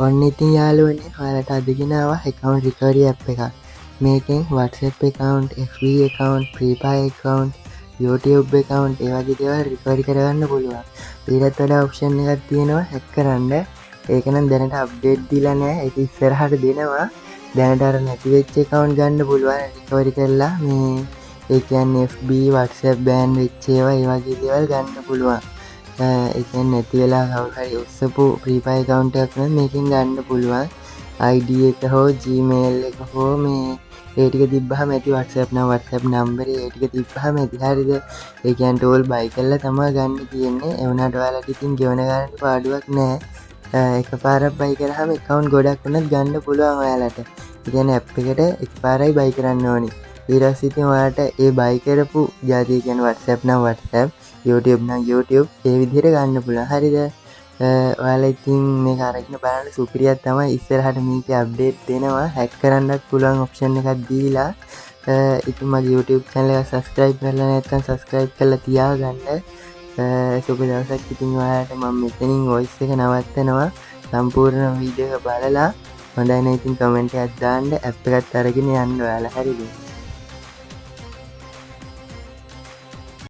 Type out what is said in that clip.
ඔන්න ඉතින් යාළුවනේ ඔයාලට අද ගෙනාවා account recovery app එකක්. මේකෙන් WhatsApp account, FB account, Free Fire account, YouTube account ඒ වගේ දේවල් recovery කරගන්න පුළුවන්. ඊටත් වඩා option එකක් තියෙනවා hack කරන්න. ඒක නම් දැනට update දීලා නැහැ. ඒක ඉස්සරහට දෙනවා. දැනට අර නැති වෙච්ච account ගන්න පුළුවන් recovery කරලා මේ ඒ කියන්නේ FB, WhatsApp ban වෙච්ච ඒවා ඒ වගේ දේවල් ගන්න පුළුවන්. ඒක නැති වෙලා කවුරු හරි උස්සපු Free Fire account එකක් නම් මේකෙන් ගන්න පුළුවන්. ID එක හෝ Gmail එක හෝ මේ ඒ ටික තිබ්බහම ඇති WhatsApp නම් WhatsApp number ඒ ටික තිබ්බහම ඇති හරියද? ඒ කියන්නේ ටෝල් බයි කරලා තමයි ගන්න තියෙන්නේ. ඒ වුණාට ඔයාලට ඉතින් ගෙවන ගන්න පාඩුවක් නැහැ. එකපාරක් බයි කරාම account ගොඩක් වුණත් ගන්න පුළුවන් ඔයාලට. ඒ කියන්නේ app එකට එකපාරයි බයි කරන්න ඕනේ. ඊට පස්සේ ඉතින් ඔයාලට ඒ බයි කරපු ජාතිය කියන්නේ WhatsApp නම් WhatsApp, YouTube නම් YouTube ඒ විදිහට ගන්න පුළුවන්. හරිද? ඔයාලා ඉතින් මේක අරගෙන බලන්න සුපිරියක් තමයි. ඉස්සරහට මේකේ අප්ඩේට් දෙනවා. හැක් කරන්නත් පුළුවන් ඔප්ෂන් එකක් දීලා. ඉතින් මගේ YouTube channel එක subscribe කරලා නැත්නම් subscribe කරලා තියාගන්න. සුබ දවසක්. ඉතින් ඔයාලට මම මෙතනින් voice එක නවත්තනවා. සම්පූර්ණ වීඩියෝ එක බලලා හොඳයි නම් ඉතින් කමෙන්ට් එකක් දාන්න. app එකත් අරගෙන යන්න ඔයාලා. හරිද?